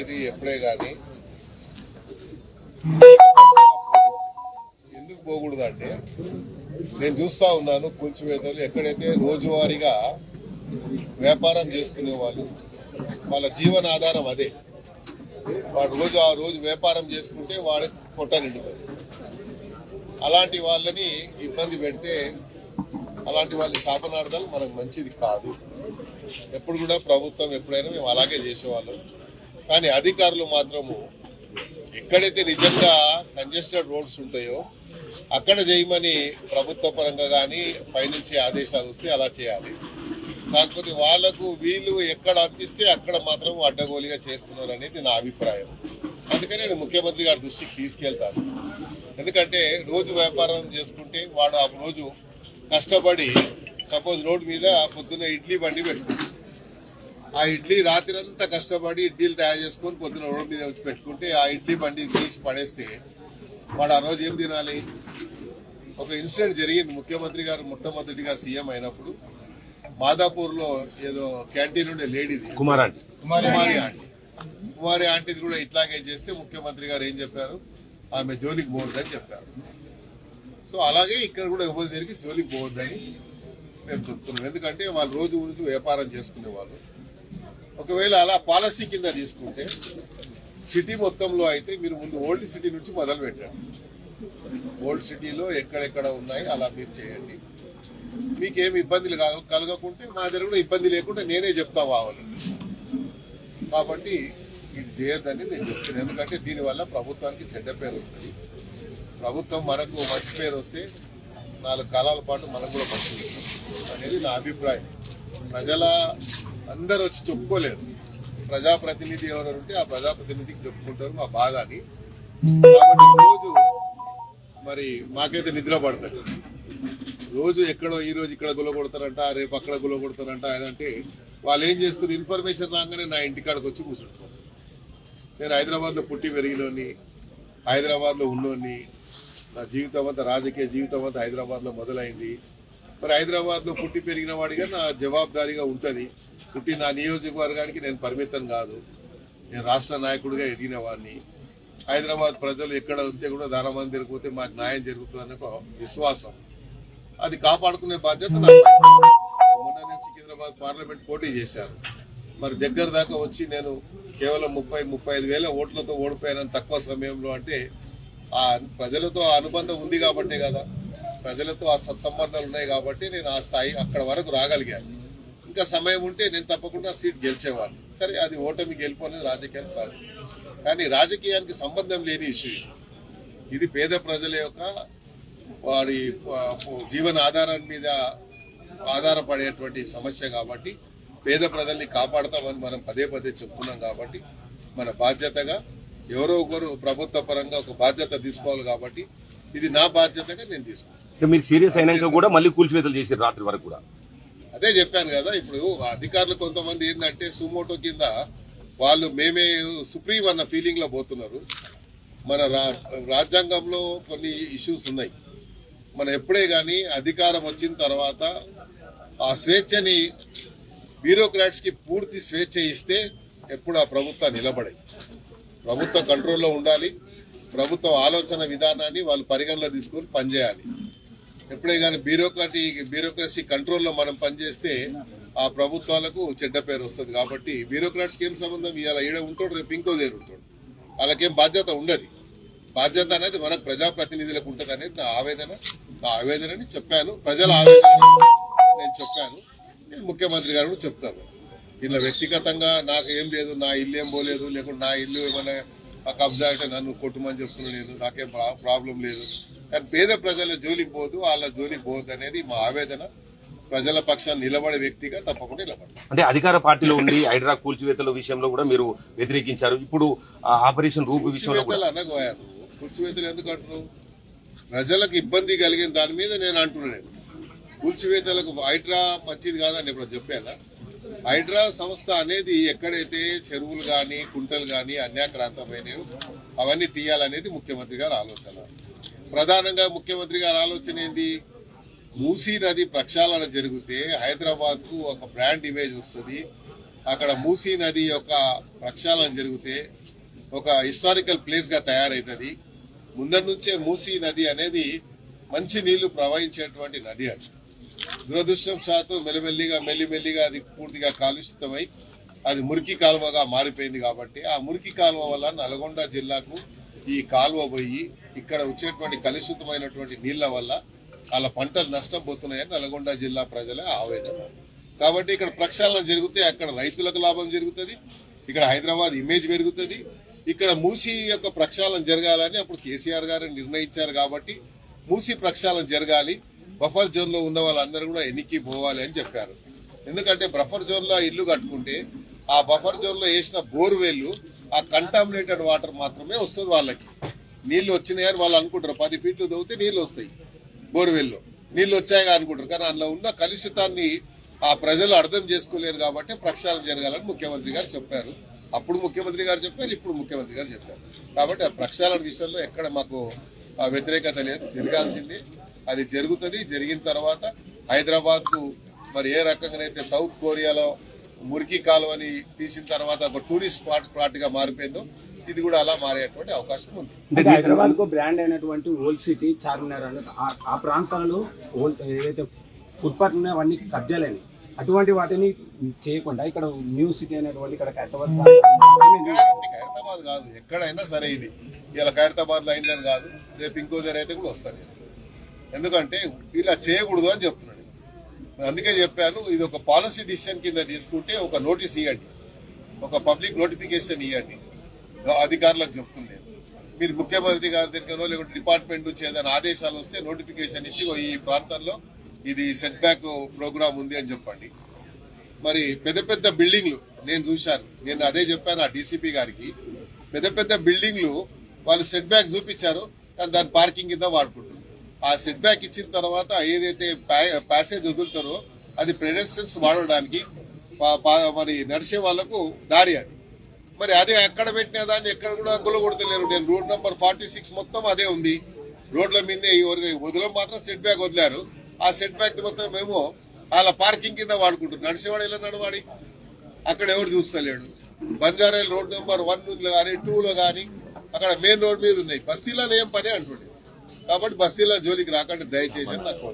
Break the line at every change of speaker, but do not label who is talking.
అనేది ఎప్పుడే కానీ ఎందుకు పోకూడదు అంటే నేను చూస్తా ఉన్నాను కూల్చివేతలు ఎక్కడైతే రోజువారీగా వ్యాపారం చేసుకునే వాళ్ళు వాళ్ళ జీవనాధారం అదే వాడు ఆ రోజు వ్యాపారం చేసుకుంటే వాడి పొట్ట నిండుతుంది. అలాంటి వాళ్ళని ఇబ్బంది పెడితే అలాంటి వాళ్ళ శాపనార్థాలు మనకు మంచిది కాదు. ఎప్పుడు కూడా ప్రభుత్వం ఎప్పుడైనా మేము అలాగే చేసేవాళ్ళం. కానీ అధికారులు మాత్రము ఎక్కడైతే నిజంగా కంజెస్టెడ్ రోడ్స్ ఉంటాయో అక్కడ చేయమని ప్రభుత్వ పరంగా కానీ పైనుంచి ఆదేశాలు వస్తే అలా చేయాలి. కాకపోతే వాళ్లకు వీళ్ళు ఎక్కడ అనిపిస్తే అక్కడ మాత్రం అడ్డగోలుగా చేస్తున్నారు అనేది నా అభిప్రాయం. అందుకని నేను ముఖ్యమంత్రి గారి దృష్టికి తీసుకెళ్తాను. ఎందుకంటే రోజు వ్యాపారం చేసుకుంటే వాడు ఆ రోజు కష్టపడి సపోజ్ రోడ్డు మీద పొద్దున్న ఇడ్లీ బండి పెట్టుకుంటాడు. ఆ ఇడ్లీ రాత్రంతా కష్టపడి ఇడ్లీలు తయారు చేసుకొని పొద్దున్న రోడ్డు మీద వచ్చి పెట్టుకుంటే ఆ ఇడ్లీ బండి తీసి పడేస్తే వాడు ఆ రోజు ఏం తినాలి? ఒక ఇన్సిడెంట్ జరిగింది. ముఖ్యమంత్రి గారు మొట్టమొదటిగా సీఎం అయినప్పుడు మాదాపూర్లో ఏదో క్యాంటీన్ ఉండే లేడీది కుమారి ఆంటీది కూడా ఇట్లాగే చేస్తే ముఖ్యమంత్రి గారు ఏం చెప్పారు? ఆమె జోలికి పోవద్దని చెప్పారు. సో అలాగే ఇక్కడ కూడా ఎవరి దగ్గరికి జోలికి పోవద్దని మేము చెప్తున్నాం. ఎందుకంటే వాళ్ళు రోజు వ్యాపారం చేసుకునే వాళ్ళు. ఒకవేళ అలా పాలసీ కింద తీసుకుంటే సిటీ మొత్తంలో అయితే మీరు ముందు ఓల్డ్ సిటీ నుంచి మొదలు పెట్టండి. ఓల్డ్ సిటీలో ఎక్కడెక్కడ ఉన్నాయి అలా మీరు చేయండి. మీకేమి ఇబ్బందులు కలగకుంటే మా దగ్గర కూడా ఇబ్బంది లేకుండా నేనే చెప్తా వాళ్ళు. కాబట్టి ఇది చేయొద్దని నేను చెప్తున్నాను. ఎందుకంటే దీనివల్ల ప్రభుత్వానికి చెడ్డ పేరు వస్తుంది. ప్రభుత్వం మనకు మంచి పేరు వస్తే 4 కాలాల పాటు మనకు కూడా మంచిది అనేది నా అభిప్రాయం. ప్రజల అందరూ వచ్చి చెప్పుకోలేరు. ప్రజాప్రతినిధి ఎవరు ఉంటే ఆ ప్రజాప్రతినిధికి చెప్పుకుంటారు మా బాధ అని. కాబట్టి రోజు మరి మాకైతే నిద్ర పడుతుంది. రోజు ఎక్కడో ఈ రోజు ఇక్కడ గులగొడతారంట, రేపు అక్కడ గులగొడతారంట. అదంటే వాళ్ళు ఏం చేస్తారు? ఇన్ఫర్మేషన్ రాగానే నా ఇంటికాడికి వచ్చి కూర్చుంటారు. నేను హైదరాబాద్లో పుట్టి పెరిగినోని, హైదరాబాద్లో ఉన్నోని, నా జీవితం అంతా రాజకీయ జీవితం అంతా హైదరాబాద్లో మొదలైంది. మరి హైదరాబాద్లో పుట్టి పెరిగిన వాడిగా నా జవాబుదారీగా ఉంటుంది. పుట్టి నా నియోజకవర్గానికి నేను పరిమితం కాదు. నేను రాష్ట్ర నాయకుడిగా ఎదిగిన వాడిని. హైదరాబాద్ ప్రజలు ఎక్కడ వస్తే కూడా దానమంది జరిగిపోతే మాకు న్యాయం జరుగుతుందనే ఒక విశ్వాసం. అది కాపాడుకునే బాధ్యత నాకు. మొన్న నేను సికింద్రాబాద్ పార్లమెంట్ పోటీ చేశాను. మరి దగ్గర దాకా వచ్చి నేను కేవలం 30-35 వేల ఓట్లతో ఓడిపోయానని తక్కువ సమయంలో. అంటే ఆ ప్రజలతో ఆ అనుబంధం ఉంది కాబట్టే కదా, ప్రజలతో ఆ సత్సంబంధాలు ఉన్నాయి కాబట్టి నేను ఆ స్థాయి అక్కడ వరకు రాగలిగాను. ఇంకా సమయం ఉంటే నేను తప్పకుండా సీట్ గెలిచేవాడిని. సరే, అది ఓటమి గెలుపు అనేది రాజకీయానికి సాధ్యం. కానీ రాజకీయానికి సంబంధం లేని ఇష్యూ ఇది. పేద ప్రజల యొక్క వారి జీవన ఆధారం మీద ఆధారపడేటువంటి సమస్య కాబట్టి పేద ప్రజల్ని కాపాడతామని మనం పదే పదే చెప్తున్నాం. కాబట్టి మన బాధ్యతగా ఎవరో ఒకరు ప్రభుత్వ పరంగా ఒక బాధ్యత తీసుకోవాలి. కాబట్టి ఇది నా బాధ్యతగా నేను తీసుకున్నాను.
మీరు సీరియస్ అయినాక కూడా మళ్ళీ కూల్చివేతలు చేశారు రాత్రి వరకు కూడా.
అదే చెప్పాను కదా. ఇప్పుడు అధికారులు కొంతమంది ఏంటంటే సుమోటో కింద వాళ్ళు మేమే సుప్రీం అన్న ఫీలింగ్ లో పోతున్నారు. మన రాజ్యాంగంలో కొన్ని ఇష్యూస్ ఉన్నాయి. మనం ఎప్పుడే కానీ అధికారం వచ్చిన తర్వాత ఆ స్వేచ్ఛని బ్యూరోక్రాట్స్ కి పూర్తి స్వేచ్ఛ ఇస్తే ఎప్పుడు ఆ ప్రభుత్వం నిలబడే. ప్రభుత్వ కంట్రోల్లో ఉండాలి. ప్రభుత్వ ఆలోచన విధానాన్ని వాళ్ళు పరిగణలో తీసుకొని పనిచేయాలి. ఎప్పుడే కానీ బ్యూరోక్రసీ కంట్రోల్లో మనం పనిచేస్తే ఆ ప్రభుత్వాలకు చెడ్డ పేరు వస్తుంది. కాబట్టి బ్యూరోక్రాట్స్కి ఏం సంబంధం? ఇవాళ ఈడ ఉంటాడు, రేపు ఇంకో దగ్గర ఉంటాడు. వాళ్ళకేం బాధ్యత ఉండదు. బాధ్యత అనేది మనకు ప్రజాప్రతినిధులకు ఉంటుంది అనేది నా ఆవేదనని చెప్పాను. ప్రజల ఆవేదన నేను చెప్పాను. నేను ముఖ్యమంత్రి గారు కూడా చెప్తాను. ఇలా వ్యక్తిగతంగా నాకు ఏం లేదు, నా ఇల్లు ఏం పోలేదు, లేకుంటే నా ఇల్లు ఏమైనా కబ్జా అంటే నన్ను కొట్టుమని చెప్తున్నా. లేదు, నాకేం ప్రాబ్లం లేదు. కానీ పేద ప్రజల జోలికి పోదు, వాళ్ళ జోలికి పోదు అనేది మా ఆవేదన. ప్రజల పక్షాన్ని నిలబడే వ్యక్తిగా తప్పకుండా నిలబడతారు.
అంటే అధికార పార్టీలో ఉండి హైడ్రా కూల్చివేతల విషయంలో కూడా మీరు వ్యతిరేకించారు. ఇప్పుడు ఆపరేషన్ రూపు విషయంలో
అనగోయాను. కూల్చివేతలు ఎందుకు అంటున్నావు? ప్రజలకు ఇబ్బంది కలిగిన దాని మీద నేను అంటున్నాను. కూల్చివేతలకు హైడ్రా మంచిది కాదని ఇప్పుడు చెప్పాను. హైడ్రా సంస్థ అనేది ఎక్కడైతే చెరువులు కానీ కుంటలు కానీ అన్యాక్రాంతమైనవి అవన్నీ తీయాలనేది ముఖ్యమంత్రి గారి ఆలోచన. ప్రధానంగా ముఖ్యమంత్రి గారి ఆలోచన ఏంది? మూసీ నది ప్రక్షాళన జరిగితే హైదరాబాద్ కు ఒక బ్రాండ్ ఇమేజ్ వస్తుంది, అక్కడ మూసీ నది యొక్క ప్రక్షాళన జరిగితే ఒక హిస్టారికల్ ప్లేస్ గా తయారైతుంది. ముందరి నుంచే మూసీ నది అనేది మంచి నీళ్లు ప్రవహించేటువంటి నది. అది దురదృష్టవశాత్తు మెల్లిమెల్లిగా అది పూర్తిగా కాలుషితమై అది మురికి కాలువగా మారిపోయింది. కాబట్టి ఆ మురికి కాలువ వల్ల నల్గొండ జిల్లాకు ఈ కాలువ పోయి ఇక్కడ వచ్చేటువంటి కలుషితమైనటువంటి నీళ్ల వల్ల వాళ్ళ పంటలు నష్టపోతున్నాయని నల్గొండ జిల్లా ప్రజల ఆవేదన. కాబట్టి ఇక్కడ ప్రక్షాళన జరిగితే అక్కడ రైతులకు లాభం జరుగుతుంది, ఇక్కడ హైదరాబాద్ ఇమేజ్ పెరుగుతుంది. ఇక్కడ మూసీ యొక్క ప్రక్షాళన జరగాలని అప్పుడు కేసీఆర్ గారు నిర్ణయించారు. కాబట్టి మూసీ ప్రక్షాళన జరగాలి, బఫర్ జోన్ లో ఉన్న వాళ్ళందరూ కూడా ఎన్నికి పోవాలి అని చెప్పారు. ఎందుకంటే బఫర్ జోన్ లో ఇల్లు కట్టుకుంటే ఆ బఫర్ జోన్ లో వేసిన బోర్వెల్లు ఆ కంటామినేటెడ్ వాటర్ మాత్రమే వస్తుంది. వాళ్ళకి నీళ్లు వచ్చినాయని వాళ్ళు అనుకుంటారు. 10 ఫీట్లు దవ్వితే నీళ్లు వస్తాయి, బోర్వెల్లో నీళ్లు వచ్చాయిగా అనుకుంటారు. కానీ అందులో ఉన్న కలుషితాన్ని ఆ ప్రజలు అర్థం చేసుకోలేరు. కాబట్టి ప్రక్షాళన జరగాలని ముఖ్యమంత్రి గారు చెప్పారు. అప్పుడు ముఖ్యమంత్రి గారు చెప్పారు, ఇప్పుడు ముఖ్యమంత్రి గారు చెప్పారు. కాబట్టి ఆ ప్రక్షాళన విషయంలో ఎక్కడ మాకు వ్యతిరేకత లేదు, జరగాల్సింది అది జరుగుతుంది. జరిగిన తర్వాత హైదరాబాద్ కు మరి ఏ రకంగానైతే సౌత్ కొరియాలో మురికి కాలువని తీసిన తర్వాత ఒక టూరిస్ట్ స్పాట్ గా మారిపోయిందో ఇది కూడా అలా మారేటువంటి అవకాశం ఉంది.
అంటే హైదరాబాద్ కు బ్రాండ్ అయినటువంటి ఓల్డ్ సిటీ చార్మినార్ అనేది ఆ ప్రాంతాలలో ఏదైతే ఫుట్పాత్ ఉన్నాయో అవన్నీ కబ్జాలని అటువంటి వాటిని చేయకుండా ఇక్కడ న్యూ సిటీ అనేటువంటి ఇక్కడ హైదరాబాద్
కాదు ఎక్కడైనా సరే ఇది ఇలా ఖైరతాబాద్ లో అయిందని కాదు, రేపు ఇంకో దగ్గర అయితే కూడా వస్తాను. ఎందుకంటే ఇలా చేయకూడదు అని చెప్తున్నాను. అందుకే చెప్పాను, ఇది ఒక పాలసీ డిసిషన్ కింద తీసుకుంటే ఒక నోటీస్ ఇవ్వండి, ఒక పబ్లిక్ నోటిఫికేషన్ ఇవ్వండి అధికారులకు చెప్తుంది. మీరు ముఖ్యమంత్రి గారి దగ్గర లేకుంటే డిపార్ట్మెంట్ నుంచి ఏదైనా ఆదేశాలు వస్తే నోటిఫికేషన్ ఇచ్చి ఈ ప్రాంతంలో ఇది సెట్ బ్యాక్ ప్రోగ్రామ్ ఉంది అని చెప్పండి. మరి పెద్ద పెద్ద బిల్డింగ్లు నేను చూశాను, నేను అదే చెప్పాను ఆ డీసీపీ గారికి. పెద్ద పెద్ద బిల్డింగ్లు వాళ్ళు సెట్ బ్యాక్ చూపించారు, కానీ దాని పార్కింగ్ కింద వాడుకుంటారు. ఆ సెట్ బ్యాక్ ఇచ్చిన తర్వాత ఏదైతే ప్యాసేజ్ వదులుతారో అది పెడెస్ట్రియన్స్ వాడడానికి మరి నడిచే వాళ్లకు దారి. అది మరి అదే ఎక్కడ పెట్టిన దాన్ని ఎక్కడ కూడా గుల్లగొడతలేరు. నేను రోడ్ నెంబర్ 46 మొత్తం అదే ఉంది. రోడ్ల మీదే వదలం మాత్రం సెట్ బ్యాక్ వదిలారు. ఆ సెట్ బ్యాక్ మొత్తం మేము వాళ్ళ పార్కింగ్ కింద వాడుకుంటారు. నడిచేవాడు ఎలా నడవాడి, అక్కడ ఎవరు చూస్తలేడు. బంజారాయిల్ రోడ్ నెంబర్ 1 కానీ 2లో కానీ అక్కడ మెయిన్ రోడ్ మీద ఉన్నాయి. బస్తీలలో ఏం పని అంటుండే. కాబట్టి బస్తీల జోలికి రాకండి దయచేసి నాకు